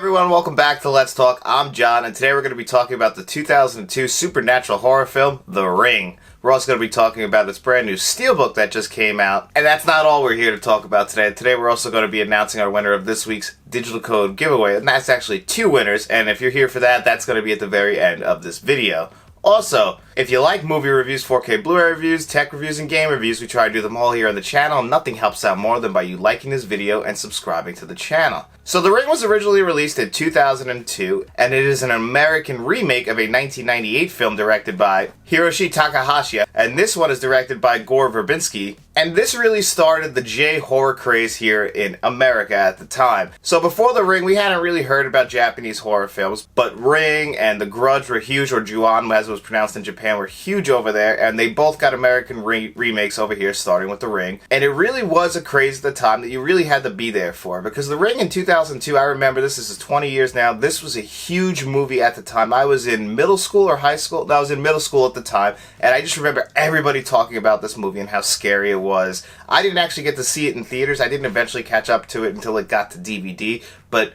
everyone, welcome back to Let's Talk. I'm John, and today we're going to be talking about the 2002 supernatural horror film, The Ring. We're also going to be talking about this brand new steelbook that just came out, and that's not all we're here to talk about today. Today we're also going to be announcing our winner of this week's digital code giveaway, and that's actually 2 winners, and if you're here for that, that's going to be at the very end of this video. Also, if you like movie reviews, 4K Blu-ray reviews, tech reviews, and game reviews, we try to do them all here on the channel. Nothing helps out more than by you liking this video and subscribing to the channel. So The Ring was originally released in 2002, and it is an American remake of a 1998 film directed by Hiroshi Takahashi, and this one is directed by Gore Verbinski, and this really started the J-horror craze here in America at the time. So before The Ring, we hadn't really heard about Japanese horror films, but Ring and The Grudge were huge, or Ju-on as it was pronounced in Japan, were huge over there, and they both got American remakes over here, starting with The Ring. And it really was a craze at the time that you really had to be there for, because The Ring in 2002, I remember this is 20 years now, this was a huge movie at the time. I was in middle school or high school, no, I was in middle school at the time, and I just remember everybody talking about this movie and how scary it was. I didn't actually get to see it in theaters. I didn't eventually catch up to it until it got to DVD, but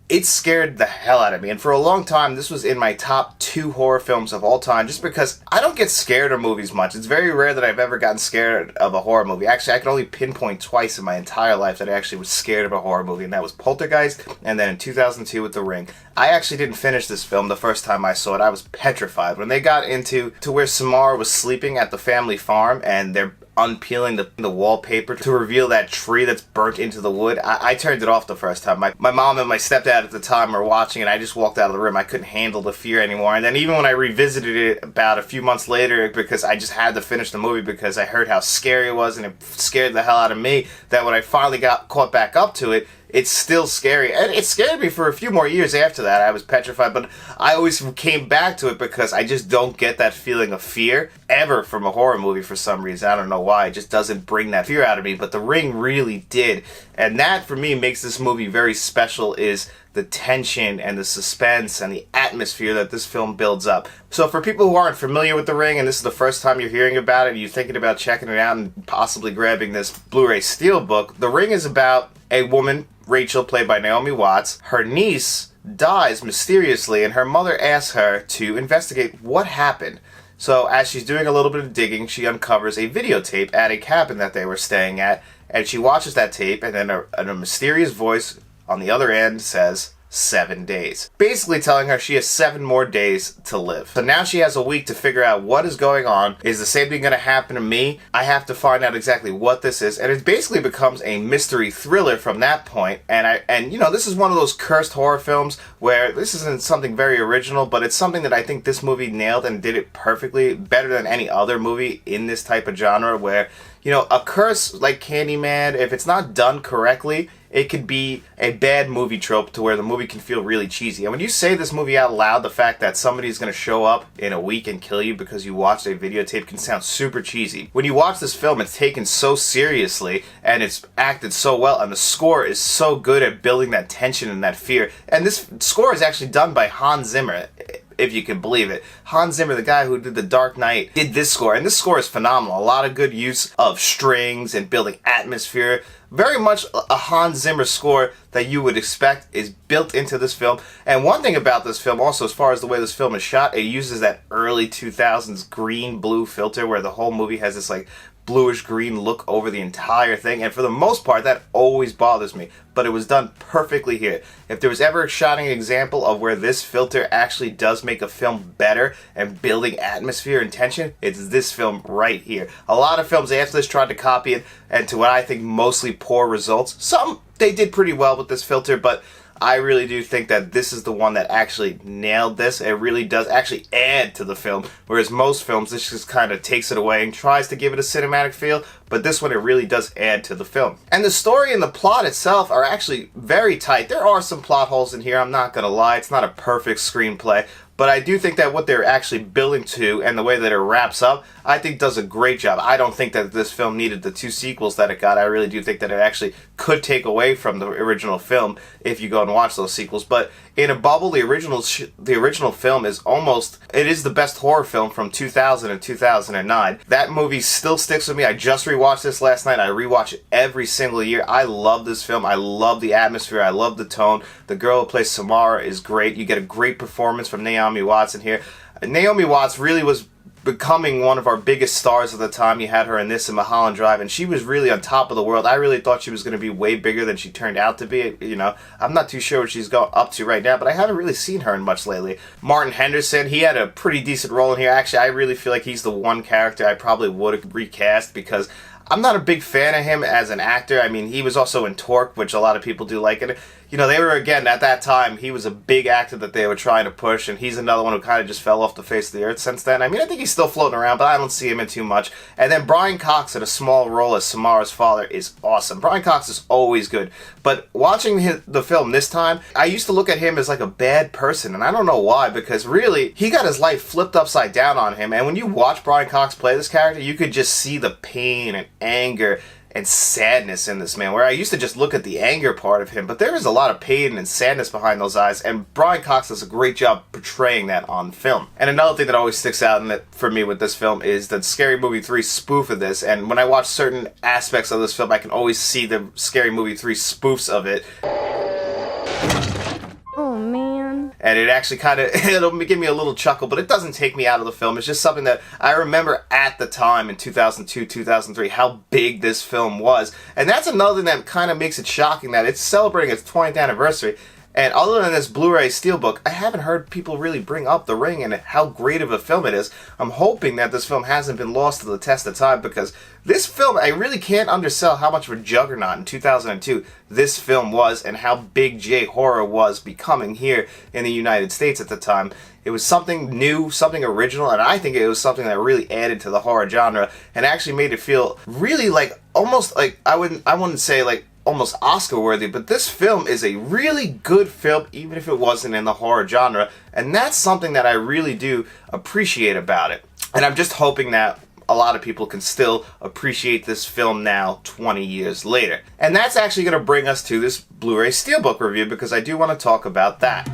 it scared the hell out of me, and for a long time this was in my top 2 horror films of all time, just because I don't get scared of movies much. It's very rare that I've ever gotten scared of a horror movie. Actually, I can only pinpoint twice in my entire life that I actually was scared of a horror movie, and that was Poltergeist, and then in 2002 with The Ring. I actually didn't finish this film the first time I saw it. I was petrified. When they got into where Samara was sleeping at the family farm, and they're unpeeling the wallpaper to reveal that tree that's burnt into the wood, I turned it off the first time. My mom and my stepdad at the time were watching, and I just walked out of the room. I couldn't handle the fear anymore. And then even when I revisited it about a few months later, because I just had to finish the movie because I heard how scary it was and it scared the hell out of me, that when I finally got caught back up to it, it's still scary. And it scared me for a few more years after that. I was petrified, but I always came back to it because I just don't get that feeling of fear ever from a horror movie for some reason. I don't know why. It just doesn't bring that fear out of me, but The Ring really did. And that, for me, makes this movie very special, is the tension and the suspense and the atmosphere that this film builds up. So for people who aren't familiar with The Ring, and this is the first time you're hearing about it, and you're thinking about checking it out and possibly grabbing this Blu-ray Steelbook, The Ring is about a woman, Rachel, played by Naomi Watts. Her niece dies mysteriously, and her mother asks her to investigate what happened. So as she's doing a little bit of digging, she uncovers a videotape at a cabin that they were staying at, and she watches that tape, and then a mysterious voice on the other end says, 7 days. Basically telling her she has 7 more days to live. So now she has a week to figure out what is going on. Is the same thing going to happen to me? I have to find out exactly what this is. And it basically becomes a mystery thriller from that point. And you know, this is one of those cursed horror films where this isn't something very original, but it's something that I think this movie nailed and did it perfectly, better than any other movie in this type of genre, where, you know, a curse like Candyman, if it's not done correctly, it could be a bad movie trope to where the movie can feel really cheesy. And when you say this movie out loud, the fact that somebody's going to show up in a week and kill you because you watched a videotape can sound super cheesy. When you watch this film, it's taken so seriously, and it's acted so well, and the score is so good at building that tension and that fear. And this score is actually done by Hans Zimmer, if you can believe it. Hans Zimmer, the guy who did The Dark Knight, did this score, and this score is phenomenal. A lot of good use of strings and building atmosphere. Very much a Hans Zimmer score that you would expect is built into this film. And one thing about this film also, as far as the way this film is shot, it uses that early 2000s green-blue filter where the whole movie has this like bluish green look over the entire thing, and for the most part that always bothers me, but it was done perfectly here. If there was ever a shining example of where this filter actually does make a film better and building atmosphere and tension, it's this film right here. A lot of films after this tried to copy it, and to what I think mostly poor results. Some they did pretty well with this filter, but I really do think that this is the one that actually nailed this. It really does actually add to the film, whereas most films, this just kind of takes it away and tries to give it a cinematic feel, but this one, it really does add to the film. And the story and the plot itself are actually very tight. There are some plot holes in here, I'm not gonna lie. It's not a perfect screenplay, but I do think that what they're actually building to and the way that it wraps up, I think does a great job. I don't think that this film needed the 2 sequels that it got. I really do think that it actually could take away from the original film if you go and watch those sequels. But in a bubble, the original film is it is the best horror film from 2000 and 2009. That movie still sticks with me. I just rewatched this last night. I rewatch it every single year. I love this film. I love the atmosphere. I love the tone. The girl who plays Samara is great. You get a great performance from Naomi Watts in here. Naomi Watts really was becoming one of our biggest stars of the time. You had her in this and Mulholland Drive, and she was really on top of the world. I really thought she was going to be way bigger than she turned out to be. You know, I'm not too sure what she's up to right now, but I haven't really seen her in much lately. Martin Henderson, he had a pretty decent role in here. Actually, I really feel like he's the one character I probably would have recast, because I'm not a big fan of him as an actor. I mean, he was also in Torque, which a lot of people do like it. You know, they were, again, at that time, he was a big actor that they were trying to push, and he's another one who kind of just fell off the face of the earth since then. I mean, I think he's still floating around, but I don't see him in too much. And then Brian Cox in a small role as Samara's father is awesome. Brian Cox is always good. But watching the film this time, I used to look at him as like a bad person, and I don't know why, because really, he got his life flipped upside down on him. And when you watch Brian Cox play this character, you could just see the pain and anger and sadness in this man, where I used to just look at the anger part of him, but there is a lot of pain and sadness behind those eyes, and Brian Cox does a great job portraying that on film. And another thing that always sticks out for me with this film is the Scary Movie 3 spoof of this, and when I watch certain aspects of this film, I can always see the Scary Movie 3 spoofs of it. And it actually it'll give me a little chuckle, but it doesn't take me out of the film. It's just something that I remember at the time in 2002, 2003, how big this film was. And that's another thing that kind of makes it shocking, that it's celebrating its 20th anniversary. And other than this Blu-ray Steelbook, I haven't heard people really bring up The Ring and how great of a film it is. I'm hoping that this film hasn't been lost to the test of time, because this film, I really can't undersell how much of a juggernaut in 2002 this film was, and how big J-horror was becoming here in the United States at the time. It was something new, something original, and I think it was something that really added to the horror genre and actually made it feel really like, almost like, I wouldn't say like almost Oscar worthy, but this film is a really good film, even if it wasn't in the horror genre, and that's something that I really do appreciate about it. And I'm just hoping that a lot of people can still appreciate this film now, 20 years later. And that's actually going to bring us to this Blu-ray Steelbook review, because I do want to talk about that.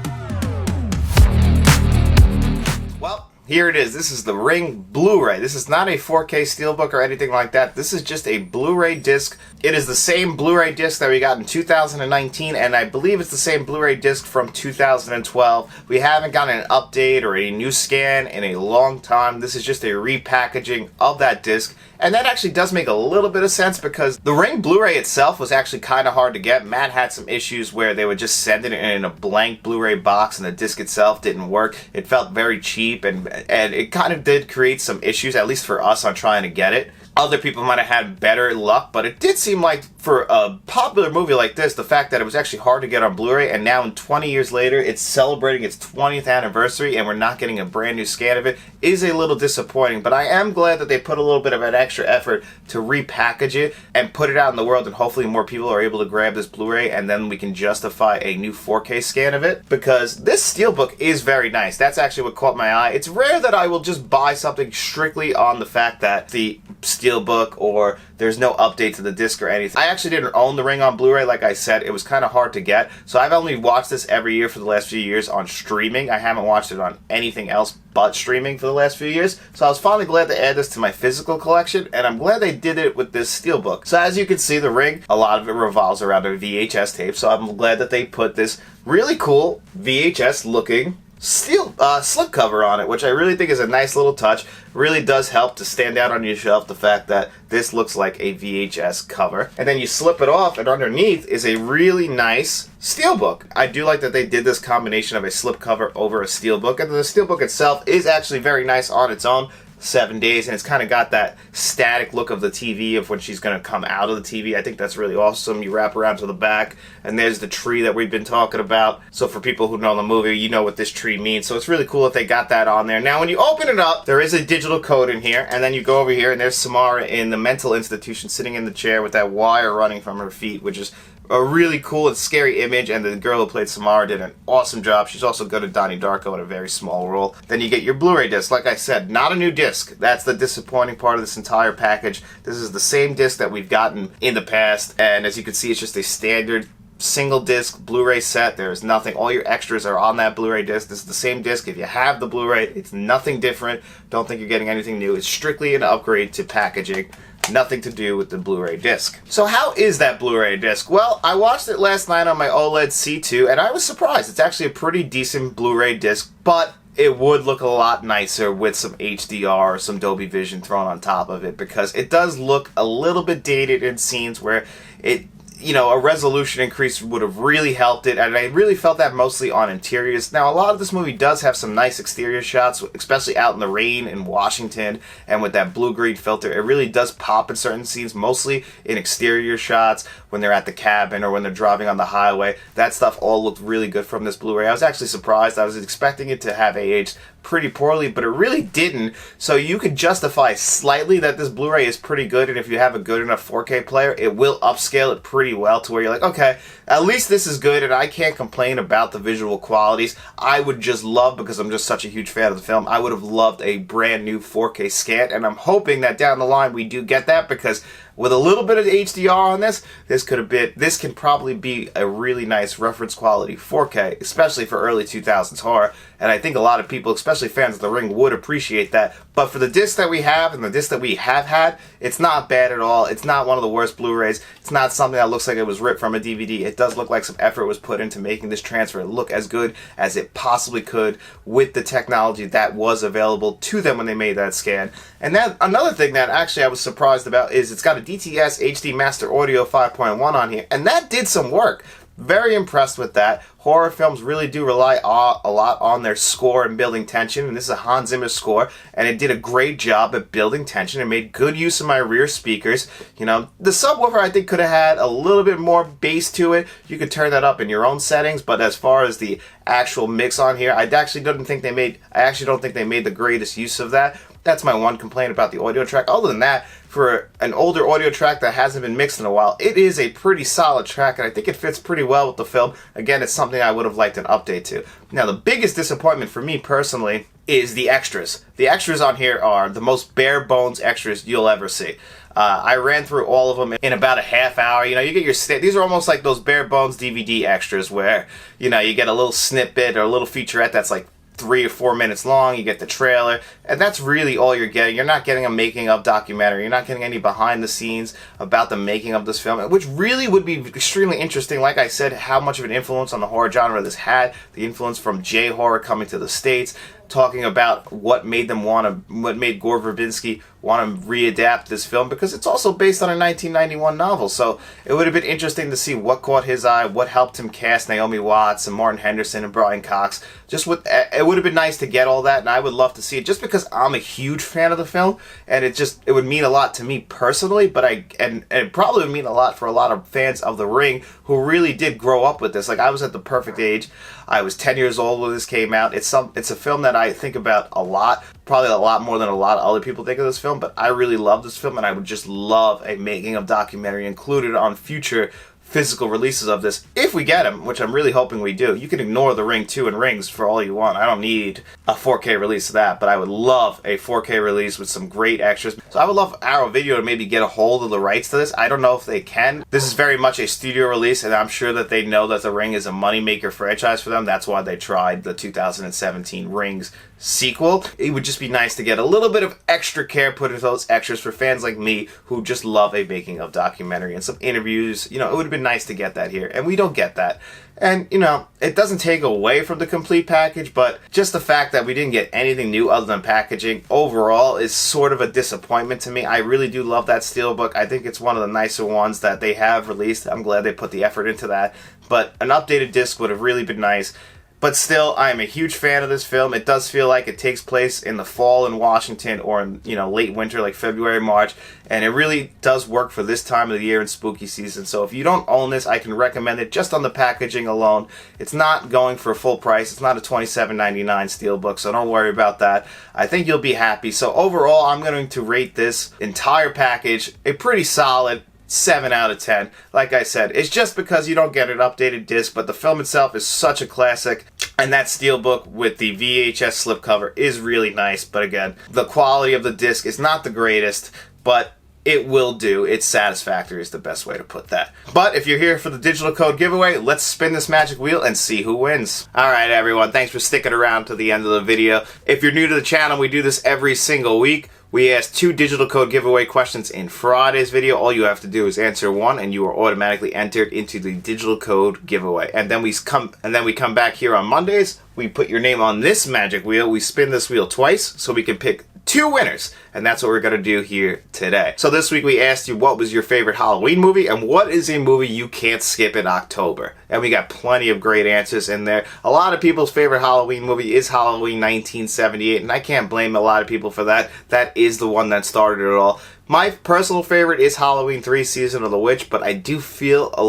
Well, here it is. This is the Ring Blu-ray. This is not a 4K Steelbook or anything like that. This is just a Blu-ray disc. It is the same Blu-ray disc that we got in 2019, and I believe it's the same Blu-ray disc from 2012. We haven't gotten an update or a new scan in a long time. This is just a repackaging of that disc. And that actually does make a little bit of sense, because the Ring Blu-ray itself was actually kind of hard to get. Matt had some issues where they would just send it in a blank Blu-ray box and the disc itself didn't work. It felt very cheap, and it kind of did create some issues, at least for us, on trying to get it. Other people might have had better luck, but it did seem like for a popular movie like this, the fact that it was actually hard to get on Blu-ray, and now 20 years later, it's celebrating its 20th anniversary, and we're not getting a brand new scan of it, is a little disappointing. But I am glad that they put a little bit of an extra effort to repackage it and put it out in the world, and hopefully more people are able to grab this Blu-ray, and then we can justify a new 4K scan of it, because this Steelbook is very nice. That's actually what caught my eye. It's rare that I will just buy something strictly on the fact that the Steelbook or there's no update to the disc or anything. I actually didn't own The Ring on Blu-ray, like I said. It was kind of hard to get, so I've only watched this every year for the last few years on streaming. I haven't watched it on anything else but streaming for the last few years, so I was finally glad to add this to my physical collection, and I'm glad they did it with this Steelbook. So as you can see, The Ring, a lot of it revolves around a VHS tape, so I'm glad that they put this really cool VHS looking slipcover on it, which I really think is a nice little touch. Really does help to stand out on your shelf, the fact that this looks like a VHS cover. And then you slip it off, and underneath is a really nice Steelbook. I do like that they did this combination of a slipcover over a Steelbook, and the Steelbook itself is actually very nice on its own. 7 days, and it's kind of got that static look of the TV of when she's going to come out of the TV. I think that's really awesome. You wrap around to the back, and there's the tree that we've been talking about. So for people who know the movie, you know what this tree means. So it's really cool that they got that on there. Now when you open it up, there is a digital code in here, and then you go over here, and there's Samara in the mental institution sitting in the chair with that wire running from her feet, which is a really cool and scary image, and the girl who played Samara did an awesome job. She's also good at Donnie Darko in a very small role. Then you get your Blu-ray disc. Like I said, not a new disc. That's the disappointing part of this entire package. This is the same disc that we've gotten in the past, and as you can see, it's just a standard single disc Blu-ray set. There's nothing, all your extras are on that Blu-ray disc. This is the same disc. If you have the Blu-ray, it's nothing different. Don't think you're getting anything new. It's strictly an upgrade to packaging. Nothing to do with the Blu-ray disc. So how is that Blu-ray disc? Well, I watched it last night on my OLED C2, and I was surprised. It's actually a pretty decent Blu-ray disc, but it would look a lot nicer with some HDR or some Dolby Vision thrown on top of it, because it does look a little bit dated in scenes where it, you know, a resolution increase would have really helped it, and I really felt that mostly on interiors. Now, a lot of this movie does have some nice exterior shots, especially out in the rain in Washington, and with that blue-green filter, it really does pop in certain scenes, mostly in exterior shots, when they're at the cabin or when they're driving on the highway. That stuff all looked really good from this Blu-ray. I was actually surprised. I was expecting it to have aged pretty poorly, but it really didn't, so you could justify slightly that this Blu-ray is pretty good, and if you have a good enough 4K player, it will upscale it pretty well to where you're like, okay, at least this is good, and I can't complain about the visual qualities. I would just love, because I'm just such a huge fan of the film, I would have loved a brand new 4K scan, and I'm hoping that down the line we do get that, because with a little bit of HDR on this can probably be a really nice reference quality 4K, especially for early 2000s horror, and I think a lot of people, especially fans of The Ring, would appreciate that. But for the disc that we have and the disc that we have had, it's not bad at all. It's not one of the worst Blu-rays. It's not something that looks like it was ripped from a DVD. It does look like some effort was put into making this transfer look as good as it possibly could with the technology that was available to them when they made that scan. And then another thing that actually I was surprised about is it's got a DTS HD Master Audio 5.1 on here, and that did some work. Very impressed with that. Horror films really do rely a lot on their score and building tension, and this is a Hans Zimmer score, and it did a great job at building tension and made good use of my rear speakers. You know, the subwoofer I think could have had a little bit more bass to it. You could turn that up in your own settings, but as far as the actual mix on here, I actually don't think they made the greatest use of that. That's my one complaint about the audio track. Other than that, for an older audio track that hasn't been mixed in a while, it is a pretty solid track, and I think it fits pretty well with the film. Again, it's something I would have liked an update to. Now, the biggest disappointment for me personally is the extras. The extras on here are the most bare bones extras you'll ever see. I ran through all of them in about a half hour. You know, you get your these are almost like those bare bones DVD extras where, you know, you get a little snippet or a little featurette that's like 3 or 4 minutes long. You get the trailer, and that's really all you're getting. You're not getting a making of documentary. You're not getting any behind the scenes about the making of this film, which really would be extremely interesting. Like I said, how much of an influence on the horror genre this had, the influence from J-horror coming to the States, talking about what made Gore Verbinski want to readapt this film, because it's also based on a 1991 novel. So it would have been interesting to see what caught his eye, what helped him cast Naomi Watts and Martin Henderson and Brian Cox. It would have been nice to get all that, and I would love to see it, just because I'm a huge fan of the film, and it would mean a lot to me personally. But it probably would mean a lot for a lot of fans of The Ring who really did grow up with this. Like, I was at the perfect age. I was 10 years old when this came out. It's a film that I think about a lot, probably a lot more than a lot of other people think of this film, but I really love this film, and I would just love a making of documentary included on future physical releases of this, if we get them, which I'm really hoping we do. You can ignore The Ring 2 and Rings for all you want. I don't need a 4K release of that, but I would love a 4K release with some great extras. So I would love Arrow Video to maybe get a hold of the rights to this. I don't know if they can. This is very much a studio release, and I'm sure that they know that The Ring is a moneymaker franchise for them. That's why they tried the 2017 Rings sequel. It would just be nice to get a little bit of extra care put into those extras for fans like me who just love a making of documentary and some interviews. You know, it would have been nice to get that here, and we don't get that. And, you know, it doesn't take away from the complete package, but just the fact that we didn't get anything new other than packaging overall is sort of a disappointment to me. I really do love that Steelbook. I think it's one of the nicer ones that they have released. I'm glad they put the effort into that, but an updated disc would have really been nice. But still, I am a huge fan of this film. It does feel like it takes place in the fall in Washington, or in, you know, late winter, like February, March, and it really does work for this time of the year in spooky season. So if you don't own this, I can recommend it just on the packaging alone. It's not going for full price. It's not a $27.99 Steelbook, so don't worry about that. I think you'll be happy. So overall, I'm going to rate this entire package a pretty solid 7 out of 10. Like I said, it's just because you don't get an updated disc, but the film itself is such a classic. And that steelbook with the VHS slipcover is really nice. But again, the quality of the disc is not the greatest, but it will do. It's satisfactory is the best way to put that. But if you're here for the digital code giveaway, let's spin this magic wheel and see who wins. Alright everyone, thanks for sticking around to the end of the video. If you're new to the channel, we do this every single week. We ask 2 digital code giveaway questions in Friday's video. All you have to do is answer one and you are automatically entered into the digital code giveaway. And then we come back here on Mondays. We put your name on this magic wheel. We spin this wheel twice so we can pick 2 winners, and that's what we're going to do here today. So this week we asked you what was your favorite Halloween movie and what is a movie you can't skip in October. And we got plenty of great answers in there. A lot of people's favorite Halloween movie is Halloween 1978, and I can't blame a lot of people for that. That is the one that started it all. My personal favorite is Halloween 3 Season of the Witch, but I do feel it's a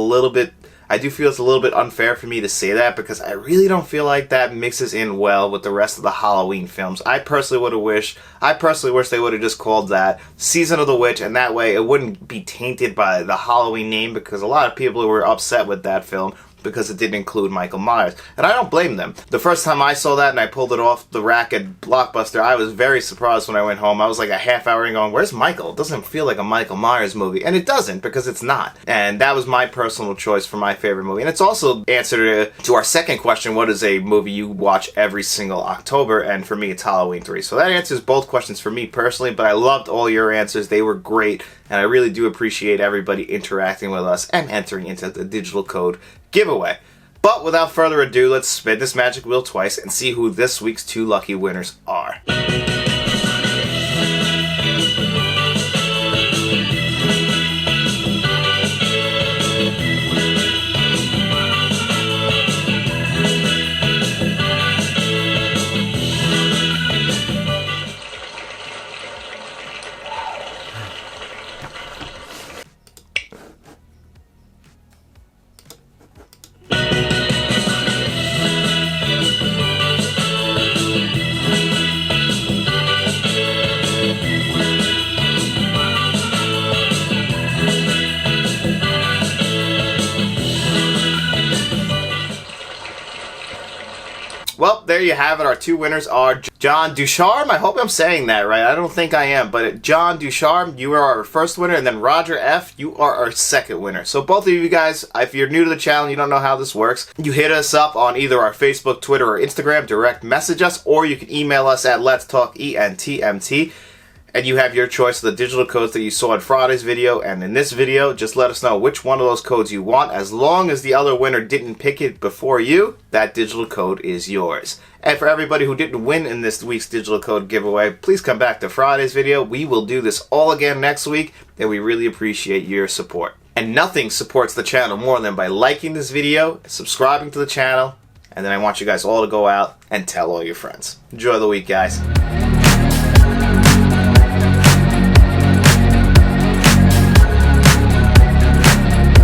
little bit unfair for me to say that because I really don't feel like that mixes in well with the rest of the Halloween films. I personally wish they would have just called that Season of the Witch, and that way it wouldn't be tainted by the Halloween name, because a lot of people were upset with that film because it didn't include Michael Myers. And I don't blame them. The first time I saw that and I pulled it off the rack at Blockbuster, I was very surprised when I went home. I was like a half hour in going, where's Michael? It doesn't feel like a Michael Myers movie. And it doesn't, because it's not. And that was my personal choice for my favorite movie. And it's also answer to our second question, what is a movie you watch every single October? And for me, it's Halloween 3. So that answers both questions for me personally, but I loved all your answers. They were great. And I really do appreciate everybody interacting with us and entering into the digital code giveaway. But without further ado, let's spin this magic wheel twice and see who this week's 2 lucky winners are. Well, there you have it. Our 2 winners are John Ducharme. I hope I'm saying that right. I don't think I am, but John Ducharme, you are our first winner, and then Roger F., you are our second winner. So both of you guys, if you're new to the channel and you don't know how this works, you hit us up on either our Facebook, Twitter, or Instagram, direct message us, or you can email us at letstalkentmt. And you have your choice of the digital codes that you saw in Friday's video and in this video. Just let us know which one of those codes you want. As long as the other winner didn't pick it before you, that digital code is yours. And for everybody who didn't win in this week's digital code giveaway, please come back to Friday's video. We will do this all again next week, and we really appreciate your support. And nothing supports the channel more than by liking this video, subscribing to the channel, and then I want you guys all to go out and tell all your friends. Enjoy the week, guys.